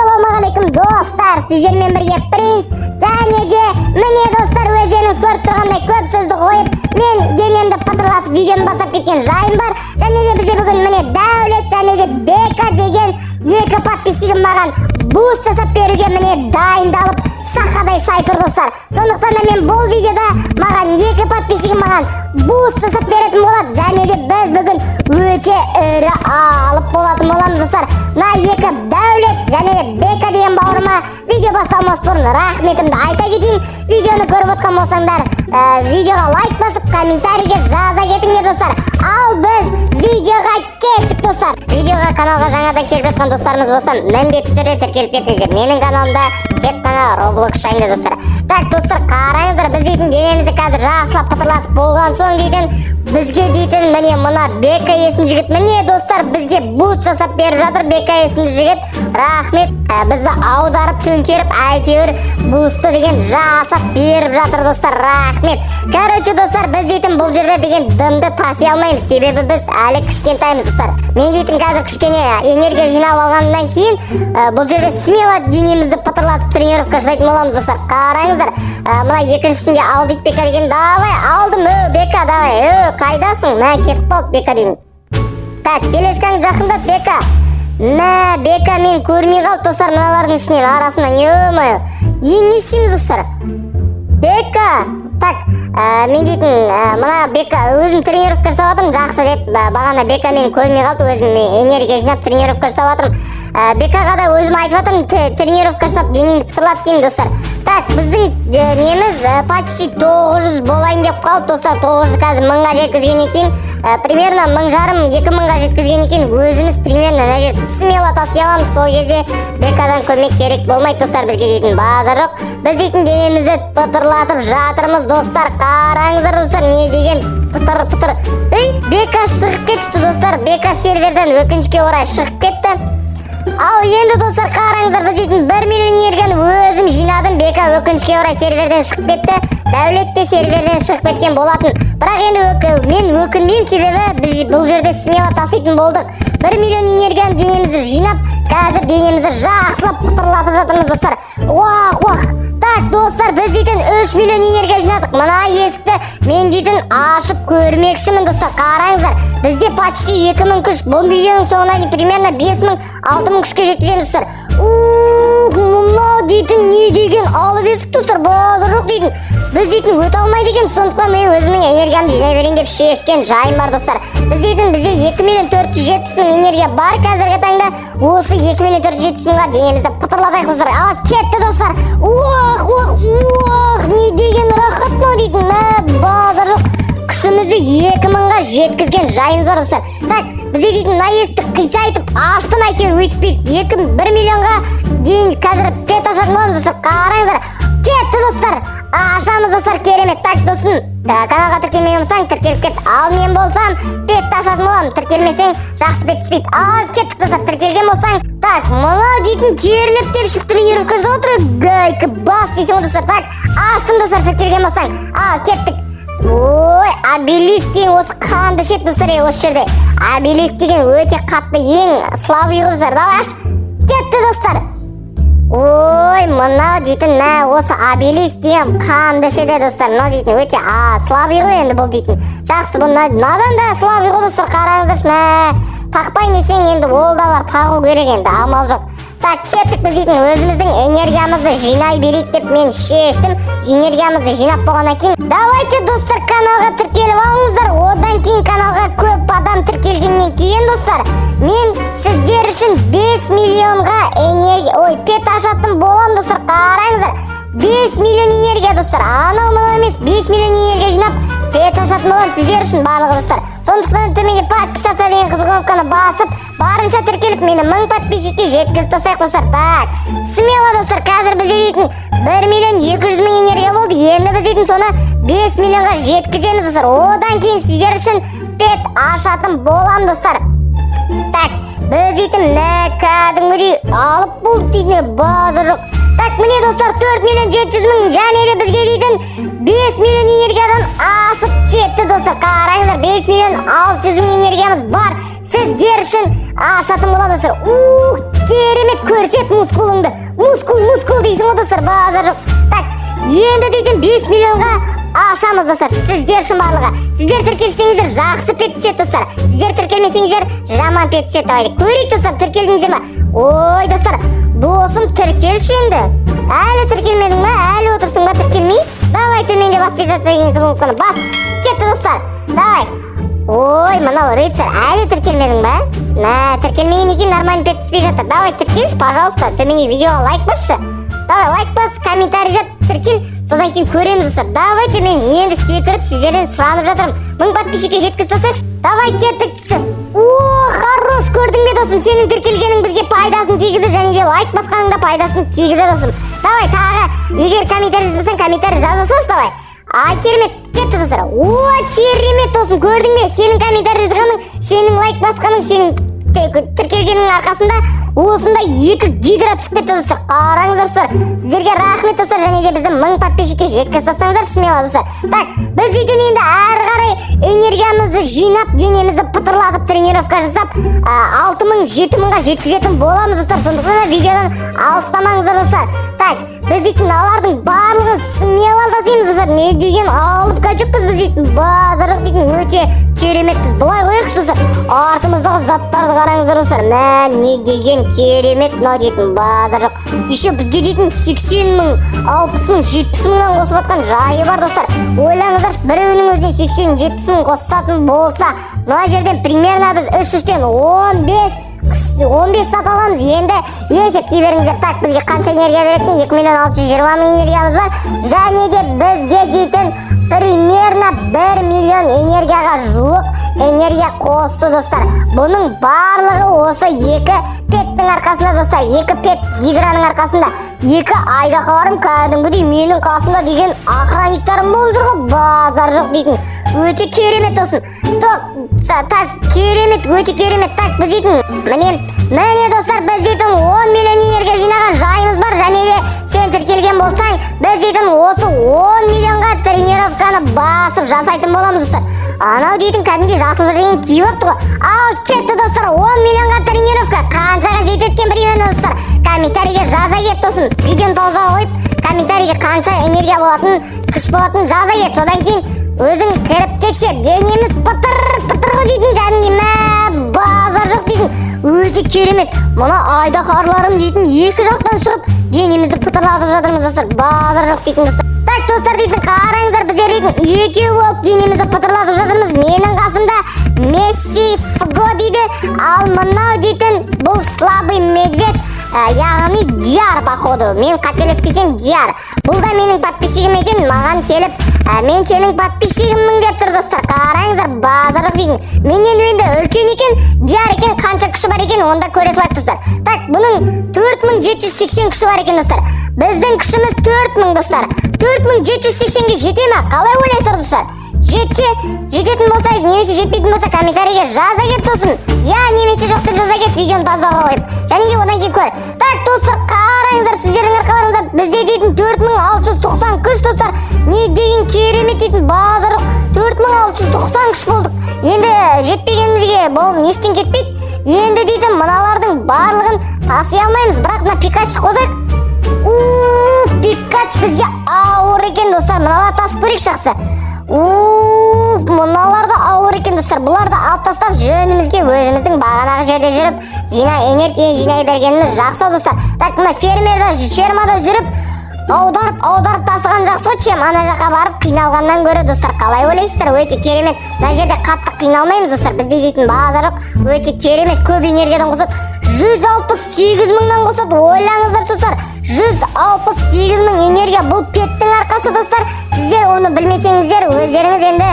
Ассалаумағалейкум достар, сіздермен бірге принц және де міне достар, өздеріңіз көріп тұрғандай көп сөзді қойып мен денемді пытырласып видеоны бастап кеткен жайым бар. Және де бізде бүгін міне Дәулет және де Бека деген екі подписчигім маған буст жасап беруге міне дайындалып сақадай сай тұр достар. Сондықтан да мен бұл видеода маған екі подписчигім маған буст жасап беретін болады. Және де біз бүгін өте ірі алып болатын боламыз достар. Мына екі Дәулет және де Бека деген бауырыма видео басталмас бұрын рахметімді айта кетейін. Видеоны көріп отқан болсаңдар, видеоға лайк басып, комментарийге жаза кетіңдер достар. Ал біз видеоға кеттік достар. Видеоға каналға жаңадан келіп жатқан достарымыз болса, міндетті түрде тіркеліп кетіңіздер. Менің каналымда тек қана Roblox жайында достар. Так достар, қараңыздар, біз дейтін денемізді қазір жақсылап пытырлатып болған соң дейтін бізге дейтін міне мына Бека есімді жігіт міне достар бізге буст жасап беріп жатыр. Бека есімді жігіт, рахмет, бізді аударып төңкеріп әйтеуір бусты деген жасап беріп жатыр достар, рахмет. Короче достар, біз дейтін бұл жерде деген дымды таси алмаймыз, себебі біз әлі кішкентаймыз достар. Мен дейтін қазір кішкене энергия жинап алғаннан кейін бұл жерде смело денемізді пытырлатып тренировка жасайтын боламыз достар. Қараңыздар, мына екіншісінде ал дейді Бека деген. Давай, алдым, Бека, давай, қайдасың? Мә, кетіп қалды Бека деген. Так, тележкаң жақындат Бека. Мә, Бека мен көрмей қалды достар, мыналардың ішінен арасынан. Ё-моё, не істейміз достар? Бека, так, мен дейтін мына Бека өзім тренировка жасап жатырмын, жақсы деп бағана Бека мен көрмей қалды, өзім энергия жинап тренировка жасап жатырмын. Бекаға да өзім айтып жатырмын, тренировка жасап денеңді пытырлат деймін достар. Так, біздің неміз почти 900 болайын деп қалды достар. 900 қазір 1000-ға жеткізгеннен кейін, примерно 1500-2000-ға жеткізгеннен кейін өзіміз примерно мына жерді смело таси аламыз. Сол кезде Бекадан көмек керек болмайды достар, бізге дейтін базар жоқ. Біз дейтін денемізді пытырлатып жатырмыз достар. Қараңыздар достар, не деген пытыр. Бека шығып кетіпті достар. Бека серверден өкінішке орай шығып кетті. Ал енді достар, қараңыздар, біз дейтін 1 миллион энергияны өзім жинадым. Бека өкінішке орай серверден шығып кетті. Дәулет те серверден шығып кеткен болатын. Бірақ енді мен өкінбеймін, себебі біз бұл жерде смело таситын болдық. 1 миллион энергияны денемізді жинап, қазір денемізді жақсылап пытырлатып жатырмыз достар. Уах. Так достар, біз дейтін 3 миллион энергия жинадық. Мына есікті мен дейтін ашып көрмекшімін достар. Қараңыздар, бізде почти 2000 күш. Бұл видеоның соңына дейін примерно 5000-6000 күшке жеткіземіз достар. Мына дейтін не деген алып есік достар, базар жоқ дейтін. Біз дейтін өте алмайды екен, сондықтан мен өзімнің энергиямды жинай берейін деп шешкен жайым бар достар. Біз дейтін бізде 2.470.000 энергия бар қазіргі таңда. Осы 2.470.000-ға денемізді пытырлатайық достар. Ал кетті достар. Не деген рахат мынау дейтін, базар жоқ. Күшімізді 2000-ға жеткізген жайымыз бар достар. Так, бізде дейтін мына есікті қисайтып аштым, әйтеуір өйтіп кетті. 1 миллионға дейін қазір пет ашатын боламыз достар. Қараңыздар, кетті достар. Ашамыз достар, керемет. Так достым, каналға тіркелмеген болсаң тіркеліп кет. Ал мен болсам пет ашатын боламын, тіркелмесең жақсы пет түспейді. Ал кеттік достар, тіркелген болсаң. Так, мына дейтін терлеп тепшіп тренировка жасап отыр. Гайка бас дейсің достар. Так, аштым достар, тіркелген болсаң. Ал кеттік. Ой, обелиск деген осы қанды шет достар, осы жерде. Обелиск деген өте қатты ең слабый достар. Давай аш. Кетті достар. Ой, мынау дейтін, осы обелиск деген қанды шеде достар. Мынау дейтін өте слабый ғой енді бұл дейтін. Жақсы, бұл надан да слабый ғой достар. Қараңыздаршы, тақпайын десең енді ол да бар, тағу керек енді, амал жоқ. Так, кеттік, біз дейтін өзіміздің энергиямызды жинай берейік деп мен шештім. Энергиямызды жинап болғаннан кейін давайте достар каналға тіркеліп алыңыздар. Одан кейін каналға көп адам тіркелгеннен кейін достар, мен сіздер үшін 5 миллионға пет ашатын болам достар. Қараңыздар, 5 миллион энергия достар. Анау емес, 5 миллион энергия жинап пет ашатын болам сіздер үшін барлығы достар. Сондықтан төменде подписаться деген қызыл кнопканы басып, барынша тіркеліп мені 1000 подписчикке жеткізіп тастайық достар. Так, смело достар, қазір бізде дейтін 1.200.000 энергия болды. Енді біз дейтін соны 5 миллионға жеткіземіз достар. Одан кейін сіздер үшін пет ашатын болам достар. Так, біз дейтін кәдімгідей алып болдық дейтін, базар жоқ. Так, міне достар, 4.700.000 және де бізге дейтін 5 миллион энергиядан асып кетті достар. Қараңыздар, 5.600.000 энергиямыз бар. Сіздер үшін ашатын боламыз достар. Керемет, көрсет мускулыңды. Мускул дейсің ғой достар, базар жоқ. Так, енді дейтін 5 миллионға ашамыз достар, сіздер үшін барлығы. Сіздер тіркелсеңіздер жақсы пет түседі достар, сіздер тіркелмесеңіздер жаман пет түседі. Давайте көрейік достар, тіркелдіңіздер ма? Ой достар, досым тіркелші енді. Әлі тіркелмедің ма? Әлі отырсың ба тіркелмей? Давай төменге бас кнопканы бас. Кетті достар. Давай. Ой, мынау рыцарь, әлі тіркелмедің ба? Тіркелмеген екен, нормально пет түспей жатыр. Давай тіркелші, пожалуйста. Төменге видеоға лайк басшы. Давай лайк бас, комментарий жат, тіркел. Содан кейін көреміз достар. Давайте мен енді секіріп сіздерден сұранып жатырмын. 1000 подписчикке жеткізіп тастайықшы. Давай кеттік түсті. Хорош, көрдің бе досым, сенің тіркелгенің бізге пайдасын тигізді, және де лайк басқаның да пайдасын тигізді досым. Давай тағы, егер комментарий жазбасаң, комментарий жаза салшы давай. Керемет, кетті достар. Керемет досым, көрдің бе? Сенің комментарий жазғаның, сенің лайк басқаның, сенің тіркелгеннің арқасында осындай 2 гидра түсіп кетті достар. Қараңыздар достар. Сіздерге рахмет достар, және де бізді 1000 подписчикке жеткізіп тастаңыздар, смело достар. Так, біз үйден енді әрі қарай энергиямызды жинап, денемізді пытырлатып тренировка жасап, 6000-7000-ға жеткізетін боламыз достар. Сондықтан да видеодан алыстамаңыздар достар. Так, біз дейтін алардың барлығын смело тасимыз достар. Не деген алып качокпыз біз дейтін, базарлық дейтін өте керемет. Біз былай қойықшы достар. Артымыздағы заттарды қараңыздар достар. Не деген керемет мынау дейтін, базар жоқ. Еще бізге дейтін 80 000, 60 000, 70 000-нан қосып атқан жайы бар достар. Ойлаңыздар, біреуінің өзіне 80-70 000 қосатын болса, мына жерден примерно біз 3-тен 15 сат аламыз. Енді есептей беріңіздер. Так, бізге қанша энергия беретін? 2 620 000 энергиямыз бар. Және де бізде дейтін примерно 1 миллион энергияға жуық энергия қосты достар. Бұның барлығы осы 2 петтің арқасында достар. 2 пет гидраның арқасында. 2 айдақаларым кәдімгідей менің қасымда деген охранниктарым болып жүр ғой, базар жоқ дейтін. Өте керемет досын. Так, керемет, өте керемет. Так, біз дейтін, міне достар, біз дейтін 10 миллион энергия жинаған жайымыз бар. Және де сен тіркелген болсаң, біз дейтін осы 10 миллионға тренировканы басып жасайтын боламыз достар. Анау дейтін кәдімге жасыл бірдеген киіп апты ғой. Ал кетті достар, 10 миллионға тренировка қаншаға жететкен примерно достар. Комментарийге жаза кет досын. Видеоны паузаға қойып, комментарийге қанша энергия болатын, күш болатын жаза кет. Содан кейін өзің кіріп тексер. Денеміз пытыр ғой дейтін, кәдімге базар жоқ дейтін. Өте керемет. Мұна айдақарларым дейтін 2 жақтан шығып, денемізді пытырлатып жатырмыз достар. Базар жоқ дейтін достар. Так достар дейтін, қараңыздар, біздер дейтін 2 болып денемізді пытырлатып жатырмыз. Менің қасымда Месси Фго дейді, ал мынау дейтін бұл слабый медведь, яғни Диар походу. Мен қателеспесем Диар. Бұл да менің подписчигім екен, маған келіп, мен сенің подписчигіммін деп тұр достар. Қараңыздар, базарлық дейтін. Менен енді үлкен екен, Диар екен, қанша күші бар екен, онда көре салайық достар. Так, бұның 4780 күші бар екен достар. Біздің күшіміз 4000 достар. 4780-ге жете ма? Қалай ойлайсыздар достар? Жетсе, жететін болса, немесе жетпейтін болса, комментарийге жаза кет досын. Я немесе жоқ деп жаза кет, видеоны паузаға қойып. Және де одан кейін көр. Так достар, қараңыздар, сіздердің арқаларыңызда бізде дейтін 4690 күш достар. Не деген керемет дейтін, базарлық 4690 күш болдық. Енді жетпегенімізге бұл нештен кетпейді. Енді дейтін мыналардың барлығын таси алмаймыз, бірақ мына Пикач қозайық. Пикач бізге ауыр екен достар. Мыналар тасып көрейік жақсы. Мыналарды ауыр екен достар. Бұларды алып тастап жөнімізге өзіміздің бағанағы жерде жүріп, энергия жинай бергеніміз жақсы достар. Так, мына фермада жүріп, аударып тасыған жақсы ғой, чем ана жаққа барып қиналғаннан көрі достар. Қалай ойлайсыздар? Өте керемет. Мына жерде қатты қиналмаймыз достар. Бізде дейтін базарлық өте керемет, көп энергиядан қосады. 168 000-нан қосады. Ойлаңыздар достар. 168 000 энергия бұл петтің арқасы достар. Сіздер оны білмесеңіздер, өздеріңіз енді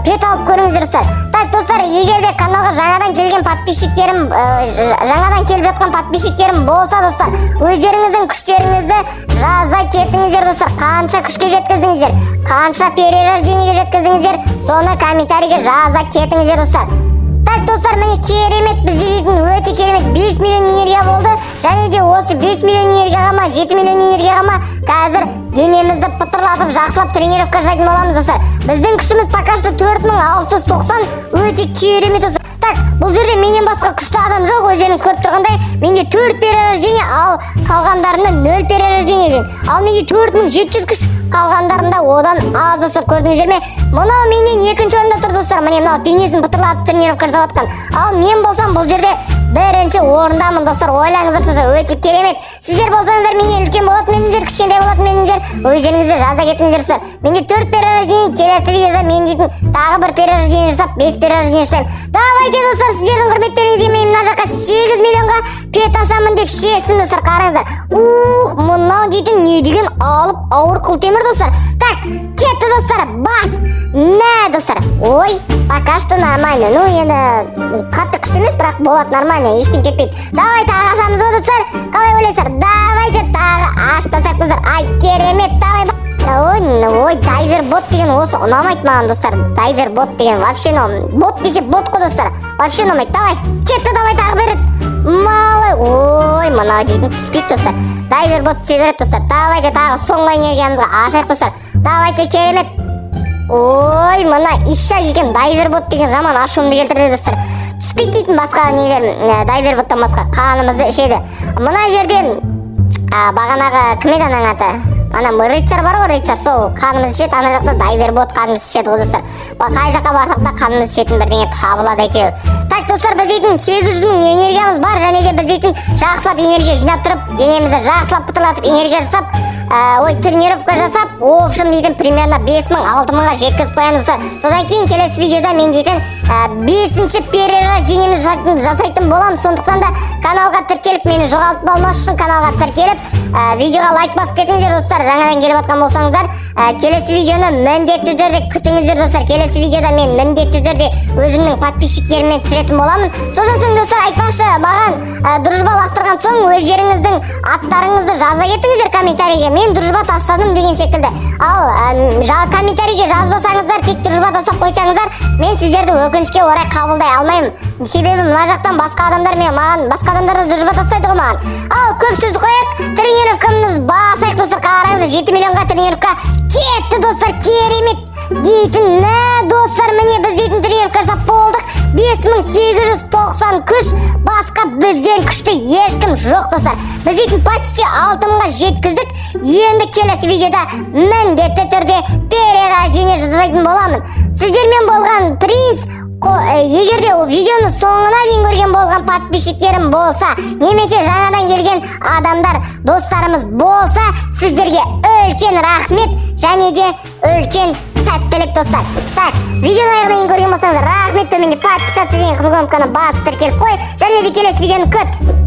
пет алып көріңіздер достар. Так достар, егер де каналға жаңадан келген подписчиктерім, жаңадан келіп жатқан подписчиктерім болса достар, өздеріңіздің күштеріңізді жаза кетіңіздер достар. Қанша күшке жеткіздіңіздер, қанша перерождениеге жеткіздіңіздер, соны комментарийге жаза кетіңіздер достар. Так достар, міне керемет, бізде дейтін өте керемет 5 миллион энергия болды. Және де осы 5 миллион энергияға ма 7 миллион энергияға ма қазір денемізді пытырлатып жақсылап тренировка жасайтын боламыз достар. Біздің күшіміз пока что 4690, өте керемет достар. Так, бұл жерде менен басқа күшті адам жоқ, өздеріңіз көріп тұрғандай, менде 4 перерождение, ал қалғандарында 0 перерождение екен. Ал менде 4700 күш, қалғандарында одан аз достар, көрдіңіздер ме? Мынау менен екінші орында тұр достар, міне мынау денесін пытырлатып тренировка жасап жатқан. Ал мен болсам бұл жерде бірінші орындамын достар, ойлаңыздар достар, өте керемет. Сіздер болсаңыздар менен үлкен болатын едіңіздер, кішкентай болатын едіңіздер, өздеріңізді жаза кетіңіздер достар. Менде 4 перерождение, келесі видеода мен дейтін тағы бір перерождение жасап 5 перерождение жасаймын. Давайте достар, сіздердің құрметтеріңізге мен мына жаққа 8 миллионға пет ашамын деп шештім достар, қараңыздар. Мынау дейтін не деген алып ауыр құлтемір достар. Так, кетті достар, бас. Не достар, ой, пока что нормально. Ну енді қатты күшті емес, бірақ болады нормально, ештен кетпейді. Давай тағы ашамыз ба достар, қалай ойлайсыздар? Давайте тағы аштасақ достар. Ай керемет, давай. Ой, дайвер бот деген осы ұнамайды маған достар. Дайвер бот деген вообще ұнамайды. Бот десе бот қой достар, вообще ұнамайды. Давай, кетті, давай тағы береді. Малы, ой, мына дейтін түспейді достар. Дайвер бот түсе береді достар. Давайте тағы соңғы энергиямызға ашайық достар. Давайте керемет. Ой, мына иша екен, дайвер бот деген жаман ашуымды келтірді достар. Түспейді дейтін басқа нелер, дайвер боттан басқа қанымызды ішеді. Мына жерде бағанағы кім еді анаң аты? Ана рыцарь бар ғой, рыцарь, сол қанымыз ішеді, ана жақта дайвер бот қанымыз ішеді ғой достар. Қай жаққа барсақ та қанымыз ішетін бірдеңе табылады әйтеуір. Так достар, біз дейтін 800 мың энергиямыз бар, және де біз дейтін жақсылап энергия жинап тұрып, денемізді жақсылап пытырлатып энергия жасап, тренировка жасап, в общем дейтін примерно 5000-6000-ға жеткізіп қоямыз достар. Содан кейін келесі видеода мен дейтін 5-ші перерождениемді жасайтын болам. Сондықтан да каналға тіркеліп, мені жоғалтып алмас үшін каналға тіркеліп, видеоға лайк басып кетіңіздер достар. Жаңадан келіп жатқан болсаңыздар, келесі видеоны міндетті түрде күтіңіздер достар. Келесі видеода мен міндетті түрде өзімнің подписчиктеріммен түсіретін боламын. Содан соң достар, айтпақшы, маған дружба лақтырған соң өздеріңіздің аттарыңызды жаза кетіңіздер комментарийге. Мен дружба тастадым деген секілді. Ал комментарийге жазбасаңыздар, тек дружба тастап қойсаңыздар, мен сіздерді өкінішке орай қабылдай алмаймын. Себебі мына жақтан басқа адамдар басқа адамдарды дружба тастайды ғой маған. Ал көп сөзді қояйық, тренировкамыз басайық достар. Қараңыздар, 7 миллионға тренировка кетті достар, керемет дейтін. Достар, міне біз дейтін тренировка жасап болдық. 5890 күш, басқа бізден күшті ешкім жоқ достар. Біз дейтін почти 6000-ға жеткіздік. Енді келесі видеода міндетті түрде перерождение жасайтын боламын. Сіздермен болған принц. Егер де видеоны соңына дейін көрген болған подписчиктерім болса, немесе жаңадан келген адамдар, достарымыз болса, сіздерге үлкен рахмет, және де үлкен сәттілік достар. Так, видеоны аяғына дейін көрген болсаңыз рахмет, төменде подписаться деген қызыл кнопканы басып тіркеліп қой, және де келесі видеоны күт.